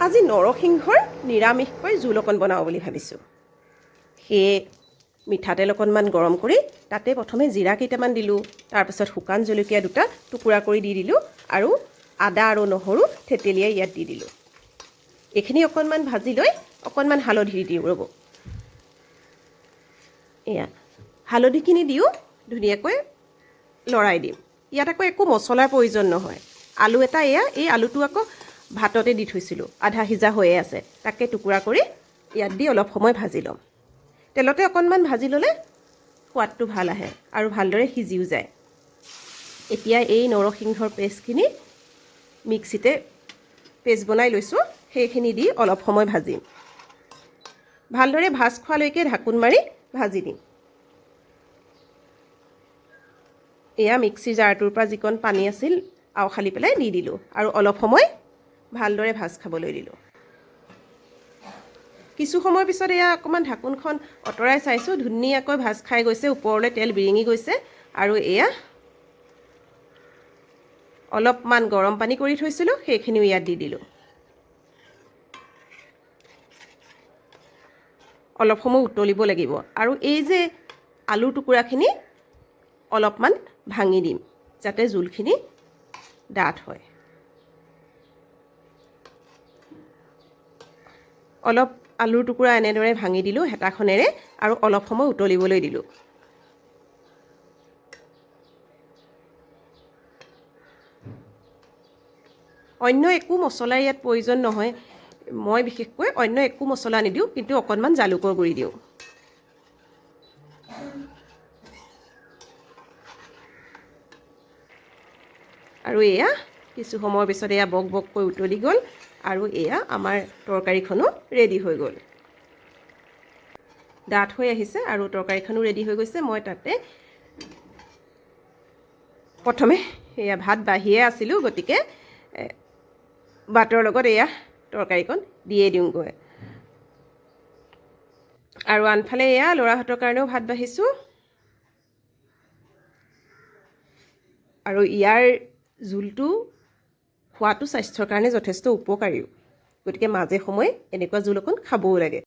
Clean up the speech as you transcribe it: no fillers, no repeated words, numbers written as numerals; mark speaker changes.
Speaker 1: আজি নৰসিংহৰ নিৰামিষকৈ জোল অকণ বনাওঁ বুলি ভাবিছোঁ। সেয়ে মিঠাতেল অকণমান গৰম কৰি তাতে প্ৰথমে জিৰা কেইটামান দিলোঁ, তাৰপিছত শুকান জলকীয়া দুটা টুকুৰা কৰি দি দিলোঁ আৰু আদা আৰু নহৰু থেতেলিয়াই ইয়াত দি দিলোঁ। এইখিনি অকণমান ভাজি লৈ অকণমান হালধি দিওঁ ৰ'ব। এয়া হালধিখিনি দিওঁ ধুনীয়াকৈ লৰাই দিম। ইয়াত আকৌ একো মছলাৰ প্ৰয়োজন নহয়। আলু এটা এই আলুটো আকৌ ভাততে দি থৈছিলোঁ, আধা সিজা হৈয়ে আছে, তাকে টুকুৰা কৰি ইয়াত দি অলপ সময় ভাজি ল'ম। তেলতে অকণমান ভাজি ল'লে সোৱাদটো ভাল আহে আৰু ভালদৰে সিজিও যায়। এতিয়া এই নৰসিংহৰ পেষ্টখিনি মিক্সিতে পেষ্ট বনাই লৈছোঁ, সেইখিনি দি অলপ সময় ভাজিম। ভালদৰে ভাজ খোৱালৈকে ঢাকোন মাৰি ভাজি দিম। এয়া মিক্সিৰ জাৰটোৰ পৰা যিকণ পানী আছিল আওখালি পেলাই দি দিলোঁ আৰু অলপ সময় ভালদৰে ভাজ খাবলৈ দিলোঁ। কিছু সময়ৰ পিছত এয়া অকণমান ঢাকোনখন আঁতৰাই চাইছোঁ, ধুনীয়াকৈ ভাজ খাই গৈছে, ওপৰলৈ তেল বিৰিঙি গৈছে আৰু এয়া অলপমান গৰম পানী কৰি থৈছিলোঁ, সেইখিনিও ইয়াত দি দিলোঁ। অলপ সময় উতলিব লাগিব আৰু এই যে আলুৰ টুকুৰাখিনি অলপমান ভাঙি দিম যাতে জোলখিনি ডাঠ হয়। অলপ আলুৰ টুকুৰা এনেদৰে ভাঙি দিলোঁ হেতাখনেৰে আৰু অলপ সময় উতলিবলৈ দিলোঁ। অন্য একো মছলা ইয়াত প্ৰয়োজন নহয়। মই বিশেষকৈ অন্য একো মছলা নিদিওঁ, কিন্তু অকণমান জালুকৰ গুড়ি দিওঁ। আৰু এয়া কিছু সময়ৰ পিছত এয়া বক বককৈ উতলি গ'ল আৰু এয়া আমাৰ তৰকাৰীখনো ৰেডি হৈ গ'ল। ডাঠ হৈ আহিছে আৰু তৰকাৰীখনো ৰেডি হৈ গৈছে। মই তাতে প্ৰথমে এয়া ভাত বাঢ়িয়ে আছিলোঁ, গতিকে ভাতৰ লগত এয়া তৰকাৰীকণ দিয়ে দিওঁগৈ। আৰু আনফালে এয়া ল'ৰাহঁতৰ কাৰণেও ভাত বাঢ়িছোঁ। আৰু ইয়াৰ জোলটো খোৱাটো স্বাস্থ্যৰ কাৰণে যথেষ্ট উপকাৰীও, গতিকে মাজে সময়ে এনেকুৱা জোল অকণ খাবও লাগে।